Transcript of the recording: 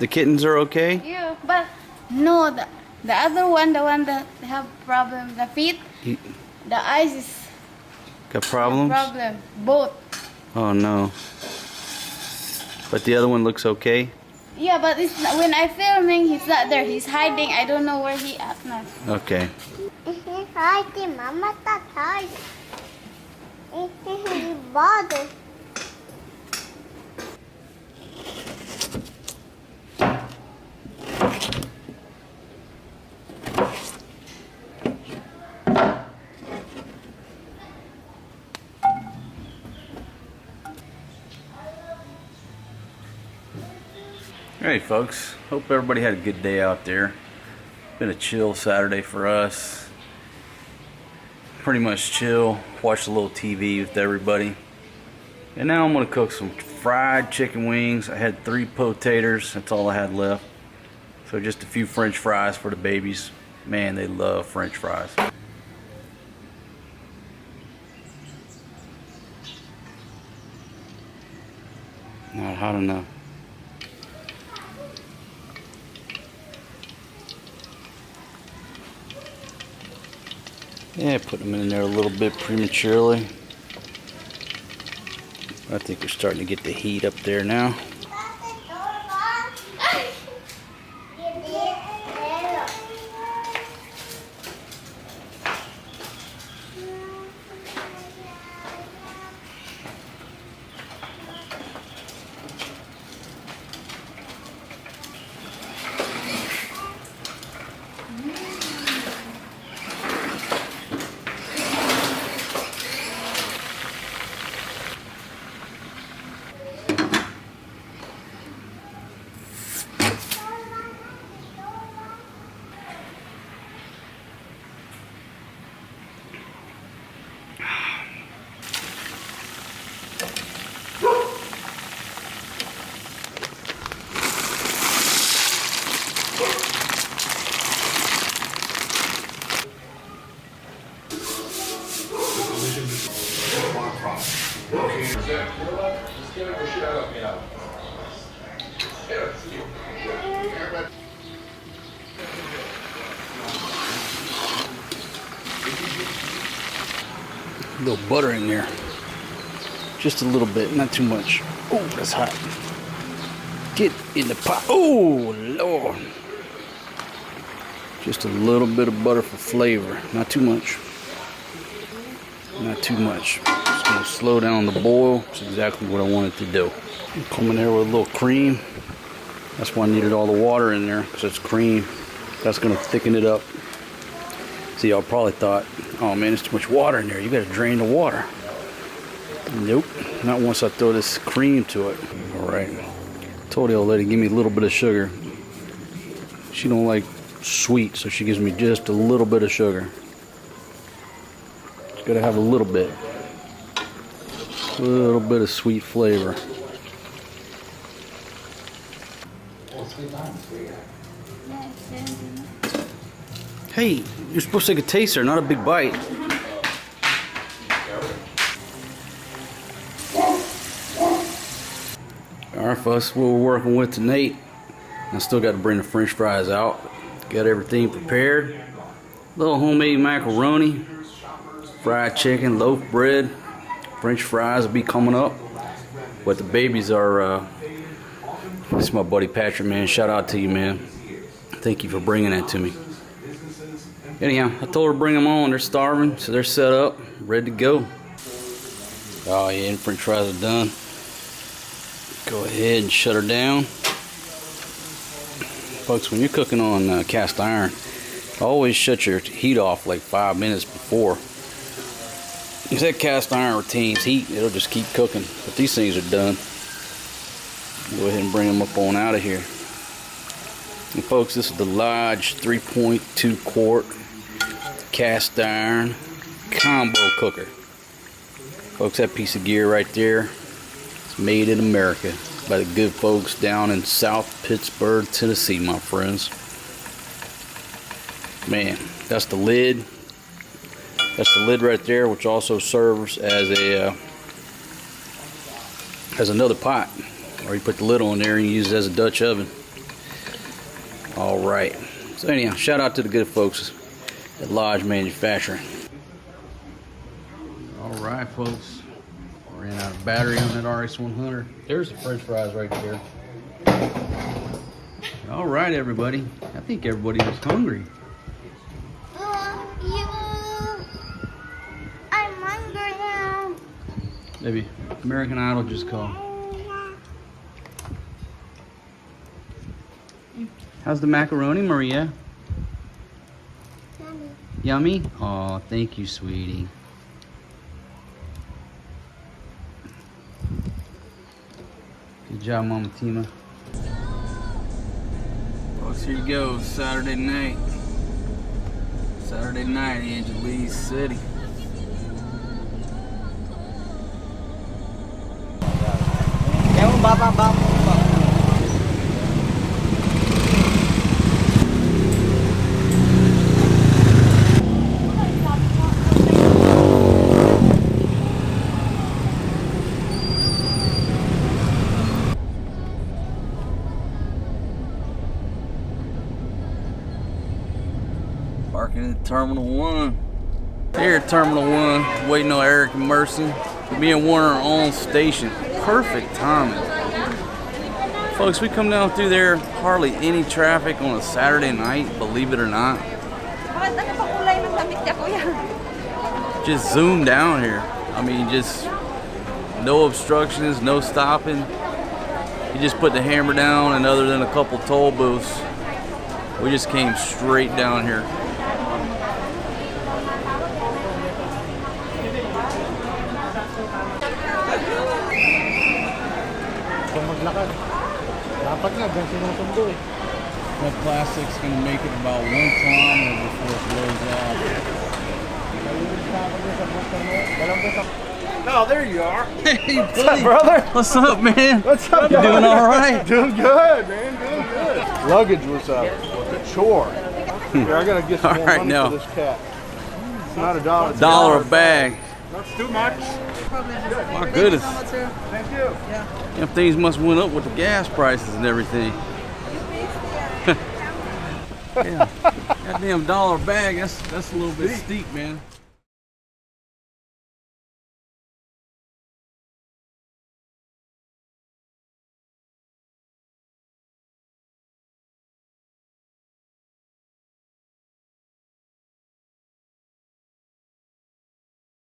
The kittens are okay? Yeah, but no, the other one, the one that have problem, the feet, the eyes is Got problems? problem, both. Oh no. But the other one looks okay? Yeah, but it's not, when I filming, he's not there. He's hiding. I don't know where he at now. Okay. He's hiding, Mama. That's hiding. He's bothered. Alright folks, hope everybody had a good day out there. Been a chill Saturday for us. Pretty much chill, watched a little TV with everybody. And now I'm going to cook some fried chicken wings. I had 3 potatoes, that's all I had left. So just a few french fries for the babies. Man, they love french fries. Not hot enough. Yeah, put them in there a little bit prematurely. I think we're starting to get the heat up there now. A little butter in there. Just a little bit, not too much. Oh, that's hot. Get in the pot. Oh, Lord. Just a little bit of butter for flavor. Not too much. Not too much. Just gonna slow down the boil. That's exactly what I wanted to do. Come in there with a little cream. That's why I needed all the water in there, because it's cream. That's gonna thicken it up. See, y'all probably thought, oh man, there's too much water in there. You gotta drain the water. Nope, not once I throw this cream to it. All right, told the old lady, give me a little bit of sugar. She don't like sweet, so she gives me just a little bit of sugar. It's gotta have a little bit of sweet flavor. Hey, you're supposed to take a taster, not a big bite. Alright folks, what we're working with tonight. I still got to bring the french fries out. Got everything prepared. Little homemade macaroni, fried chicken, loaf bread, french fries will be coming up. But the babies are, this is my buddy Patrick, man. Shout out to you, man. Thank you for bringing that to me. Anyhow, I told her to bring them on. They're starving, so they're set up, ready to go. Oh yeah, and french fries are done. Go ahead and shut her down. Folks, when you're cooking on cast iron, always shut your heat off like 5 minutes before. If that cast iron retains heat, it'll just keep cooking. But these things are done. Go ahead and bring them up on out of here. And folks, this is the Lodge 3.2 quart cast iron combo cooker. Folks, that piece of gear right there is made in America by the good folks down in South Pittsburgh, Tennessee, my friends. Man, that's the lid. That's the lid right there, which also serves as a as another pot. Or you put the lid on there and you use it as a Dutch oven. All right. So anyhow, shout out to the good folks at Lodge Manufacturing. All right, folks. Ran out of battery on that RX-100. There's the French fries right there. All right, everybody. I think everybody was hungry. I'm hungry now. Maybe American Idol just called. How's the macaroni, Maria? Yummy? Oh, thank you, sweetie. Good job, Mama Tima. Folks, here you go. Saturday night. Saturday night, Angeles City. Parking at Terminal 1. Here at Terminal 1, waiting on Eric and Mercy. Me and Warner are on station. Perfect timing. Folks, we come down through there, hardly any traffic on a Saturday night, believe it or not. Just zoom down here. I mean, just no obstructions, no stopping. You just put the hammer down, and other than a couple toll booths, we just came straight down here. That plastic's gonna make it about 1 kilometer before it blows off. Oh, there you are. Hey, What's up, brother? What's up, man? What's up, You doing all right? Doing good, man. Doing good. Luggage was a chore. Here, I gotta get some All more right, money now. for this cat. It's not $1. It's Dollar a bag. That's too much. My goodness. Thank you. Them things must went up with the gas prices and everything. Yeah. Goddamn $1 a bag. That's a little bit steep, man.